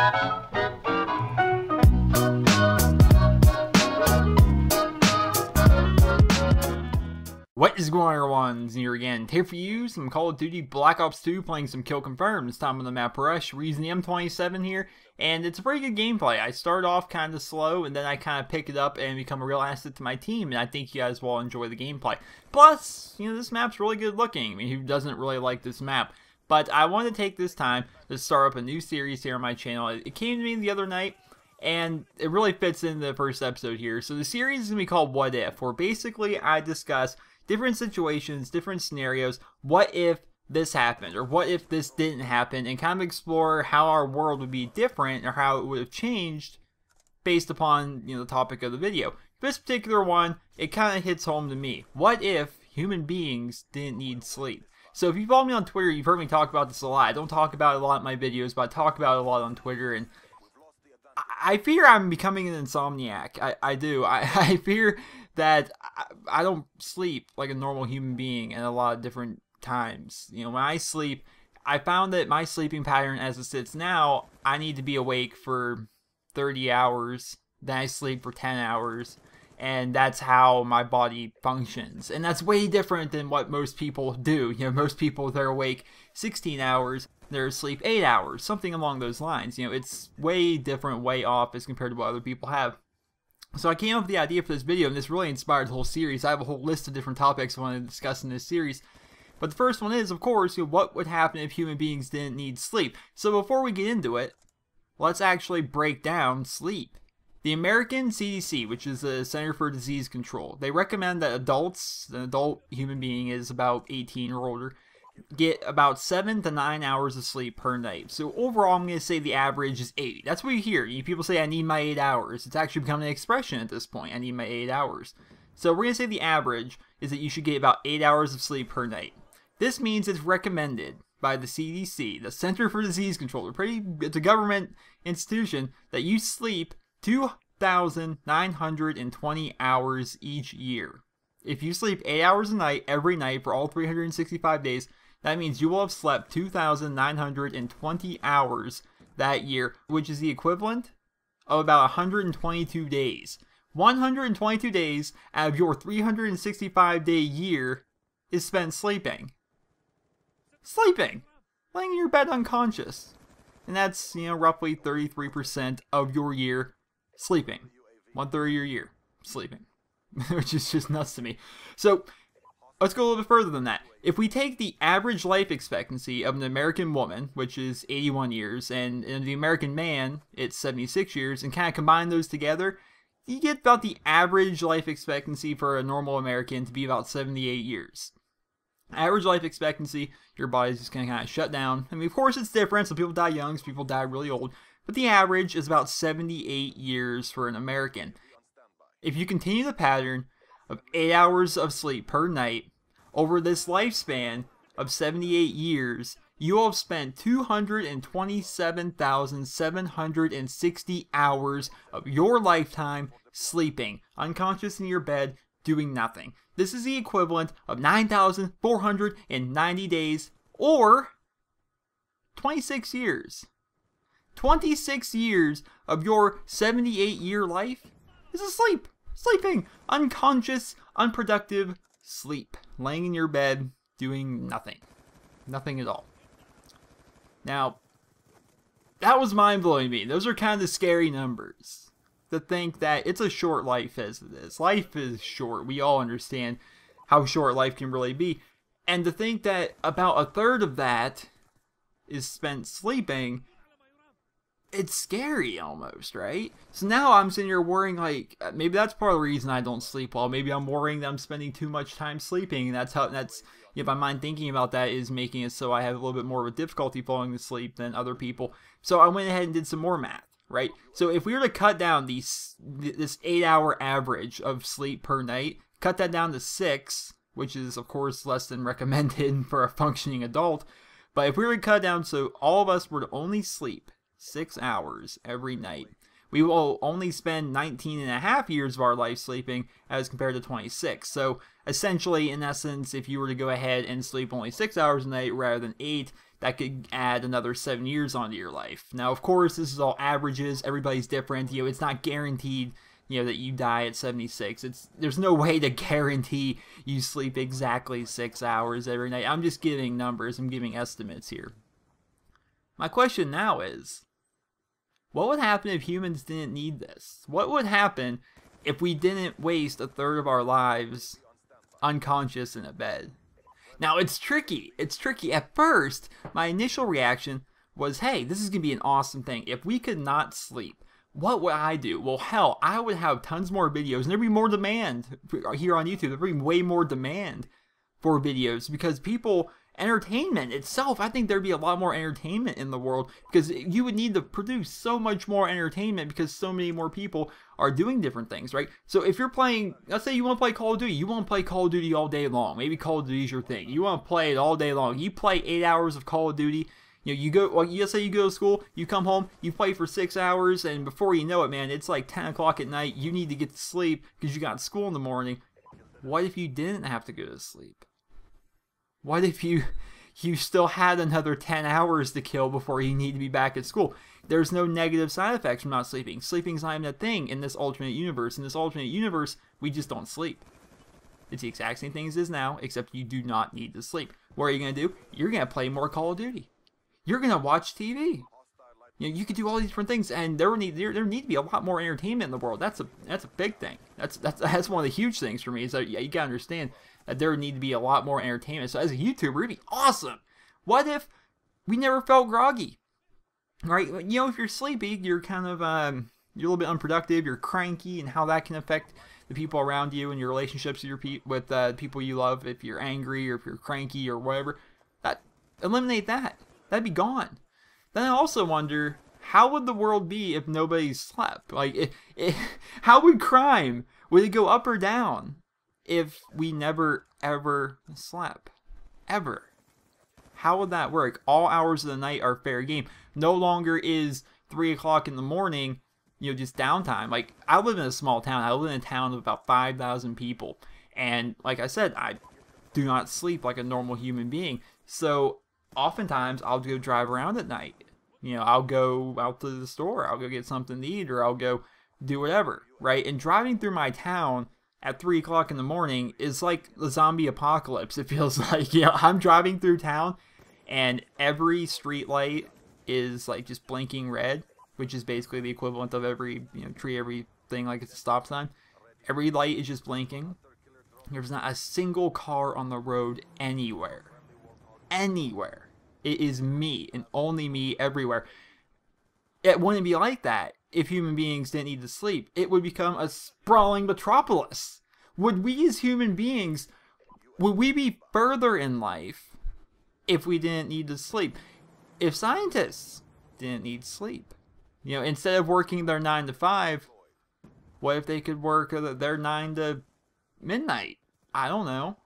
What is going on, everyone? Here again. Here for you, some Call of Duty Black Ops 2, playing some Kill Confirmed. This time on the map Rush. We're using the M27 here, and it's a pretty good gameplay. I start off kind of slow, and then I kind of pick it up and become a real asset to my team, and I think you guys will enjoy the gameplay. Plus, you know, this map's really good looking. I mean, who doesn't really like this map? But I want to take this time to start up a new series here on my channel. It came to me the other night, and it really fits in the first episode here. So the series is going to be called What If, where basically I discuss different situations, different scenarios. What if this happened, or what if this didn't happen, and kind of explore how our world would be different, or how it would have changed based upon, you know, the topic of the video. This particular one, it kind of hits home to me. What if human beings didn't need sleep? So if you follow me on Twitter, you've heard me talk about this a lot. I don't talk about it a lot in my videos, but I talk about it a lot on Twitter, and I fear I'm becoming an insomniac. I do. I fear that I don't sleep like a normal human being at a lot of different times. You know, when I sleep, I found that my sleeping pattern as it sits now, I need to be awake for 30 hours, then I sleep for 10 hours, and that's how my body functions. And that's way different than what most people do. You know, most people, they're awake 16 hours, they're asleep 8 hours, something along those lines. You know, it's way different, way off as compared to what other people have. So I came up with the idea for this video, and this really inspired the whole series. I have a whole list of different topics I want to discuss in this series. But the first one is, of course, you know, what would happen if human beings didn't need sleep? So before we get into it, let's actually break down sleep. The American CDC, which is the Center for Disease Control, they recommend that adults, an adult human being is about 18 or older, get about 7 to 9 hours of sleep per night. So overall, I'm going to say the average is 80. That's what you hear. People say, I need my 8 hours. It's actually becoming an expression at this point. I need my 8 hours. So we're going to say the average is that you should get about 8 hours of sleep per night. This means it's recommended by the CDC, the Center for Disease Control. It's a government institution, that you sleep 2,920 hours each year. If you sleep 8 hours a night, every night for all 365 days, that means you will have slept 2,920 hours that year, which is the equivalent of about 122 days. 122 days out of your 365-day year is spent sleeping. Sleeping! Laying in your bed unconscious. And that's, you know, roughly 33% of your year sleeping. 1/3 of your year sleeping. Which is just nuts to me. So, let's go a little bit further than that. If we take the average life expectancy of an American woman, which is 81 years, and the American man, it's 76 years, and kind of combine those together, you get about the average life expectancy for a normal American to be about 78 years. Average life expectancy, your body's just going to kind of shut down. I mean, of course it's different. Some people die young, some people die really old. But the average is about 78 years for an American. If you continue the pattern of 8 hours of sleep per night over this lifespan of 78 years, you will have spent 227,760 hours of your lifetime sleeping, unconscious in your bed, doing nothing. This is the equivalent of 9,490 days, or 26 years. 26 years of your 78-year life is asleep. Sleeping. Unconscious, unproductive sleep. Laying in your bed, doing nothing. Nothing at all. Now, that was mind-blowing to me. Those are kind of the scary numbers. To think that it's a short life as it is. Life is short. We all understand how short life can really be. And to think that about 1/3 of that is spent sleeping, it's scary almost, right? So now I'm sitting here worrying, like, maybe that's part of the reason I don't sleep well. Maybe I'm worrying that I'm spending too much time sleeping, and that's you know, my mind thinking about that is making it so I have a little bit more of a difficulty falling asleep than other people. So I went ahead and did some more math, right? So if we were to cut down this 8-hour average of sleep per night, cut that down to 6, which is of course less than recommended for a functioning adult, but if we were to cut it down so all of us were to only sleep 6 hours every night, we will only spend 19 and a half years of our life sleeping as compared to 26. So essentially, in essence, if you were to go ahead and sleep only 6 hours a night rather than 8, that could add another 7 years onto your life. Now, of course, this is all averages. Everybody's different. It's not guaranteed, that you die at 76. There's no way to guarantee you sleep exactly 6 hours every night. I'm just giving numbers. I'm giving estimates here. My question now is, what would happen if humans didn't need this? What would happen if we didn't waste a third of our lives unconscious in a bed? Now, it's tricky. It's tricky. At first, my initial reaction was, hey, this is going to be an awesome thing. If we could not sleep, what would I do? Well, hell, I would have tons more videos, and there'd be more demand here on YouTube. There'd be way more demand for videos because people... Entertainment itself, I think there'd be a lot more entertainment in the world because you would need to produce so much more entertainment because so many more people are doing different things, right? So if you're playing, let's say you want to play Call of Duty, you want to play Call of Duty all day long. Maybe Call of Duty is your thing. You want to play it all day long. You play 8 hours of Call of Duty. You go, well, let's say you go to school, you come home, you play for 6 hours, and before you know it, man, it's like 10 o'clock at night. You need to get to sleep because you got school in the morning. What if you didn't have to go to sleep? What if you still had another 10 hours to kill before you need to be back at school? There's no negative side effects from not sleeping. Sleeping's not even a thing in this alternate universe. In this alternate universe, we just don't sleep. It's the exact same thing as it is now, except you do not need to sleep. What are you going to do? You're going to play more Call of Duty. You're going to watch TV. You could do all these different things, and there need to be a lot more entertainment in the world. That's a big thing. That's one of the huge things for me. Is that, you got to understand that there would need to be a lot more entertainment. So as a YouTuber, it'd be awesome. What if we never felt groggy? Right? If you're sleepy, you're kind of you're a little bit unproductive. You're cranky, and how that can affect the people around you and your relationships with people you love. If you're angry or if you're cranky or whatever, eliminate that. That'd be gone. Then I also wonder, how would the world be if nobody slept? Like, how would crime, would it go up or down if we never, ever slept? Ever. How would that work? All hours of the night are fair game. No longer is 3 o'clock in the morning, just downtime. Like, I live in a small town. I live in a town of about 5,000 people. And like I said, I do not sleep like a normal human being. So, oftentimes, I'll go drive around at night. I'll go out to the store, I'll go get something to eat, or I'll go do whatever, right? And driving through my town at 3 o'clock in the morning is like the zombie apocalypse. It feels like, I'm driving through town, and every street light is like just blinking red, which is basically the equivalent of every, treat everything like it's a stop sign. Every light is just blinking. There's not a single car on the road anywhere. Anywhere. It is me, and only me, everywhere. It wouldn't be like that if human beings didn't need to sleep. It would become a sprawling metropolis. Would we as human beings, would we be further in life if we didn't need to sleep? If scientists didn't need sleep, instead of working their 9 to 5, what if they could work their 9 to midnight? I don't know.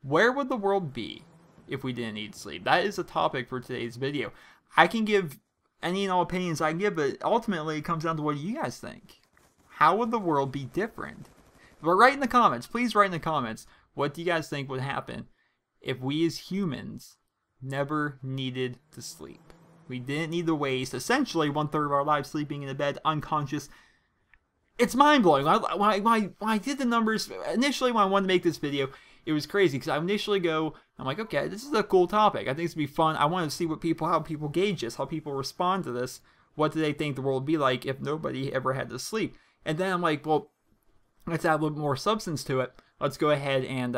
Where would the world be if we didn't need sleep? That is a topic for today's video. I can give any and all opinions I can give, but ultimately it comes down to what you guys think. How would the world be different? But write in the comments. Please write in the comments. What do you guys think would happen if we as humans never needed to sleep? We didn't need to waste essentially 1/3 of our lives sleeping in a bed, unconscious. It's mind-blowing. When I did the numbers, initially when I wanted to make this video, it was crazy because I initially I'm like, okay, this is a cool topic. I think it's going to be fun. I want to see how people gauge this, how people respond to this. What do they think the world would be like if nobody ever had to sleep? And then I'm like, well, let's add a little more substance to it. Let's go ahead and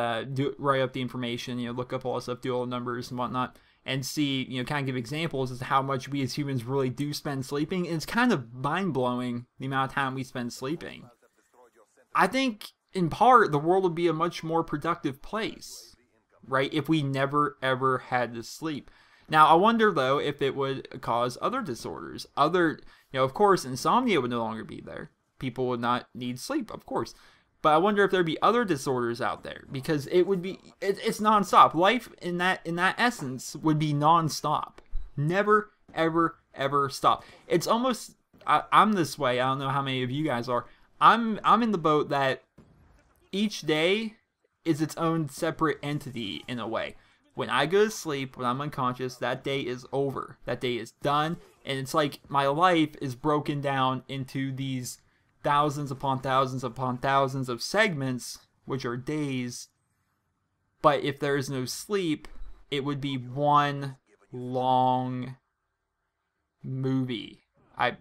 write up the information, look up all the stuff, do all the numbers and whatnot, and see, kind of give examples as to how much we as humans really do spend sleeping. And it's kind of mind-blowing the amount of time we spend sleeping. I think, in part, the world would be a much more productive place, right, if we never, ever had to sleep. Now, I wonder, though, if it would cause other disorders. Of course, insomnia would no longer be there. People would not need sleep, of course. But I wonder if there'd be other disorders out there, because it would be, it's nonstop. Life in that essence would be nonstop. Never, ever, ever stop. It's almost I'm this way. I don't know how many of you guys are. I'm in the boat that each day is its own separate entity in a way. When I go to sleep, when I'm unconscious, that day is over. That day is done, and it's like my life is broken down into these thousands upon thousands upon thousands of segments, which are days. But if there is no sleep, it would be one long movie. I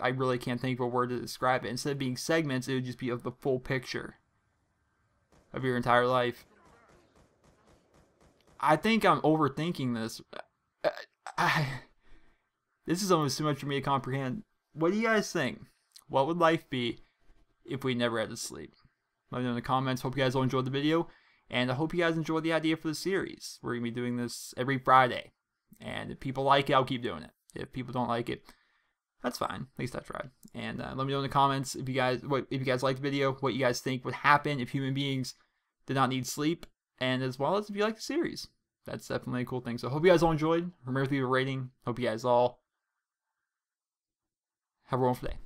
really can't think of a word to describe it. Instead of being segments, it would just be of the full picture of your entire life. I think I'm overthinking this. This is almost too much for me to comprehend. What do you guys think? What would life be if we never had to sleep? Let me know in the comments. Hope you guys all enjoyed the video. And I hope you guys enjoyed the idea for the series. We're going to be doing this every Friday. And if people like it, I'll keep doing it. If people don't like it, that's fine. At least I tried. And let me know in the comments if you guys liked the video, what you guys think would happen if human beings did not need sleep, and as well as if you like the series. That's definitely a cool thing. So I hope you guys all enjoyed. Remember to leave a rating. Hope you guys all have a wonderful day.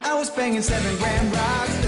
I was banging 7 gram rocks.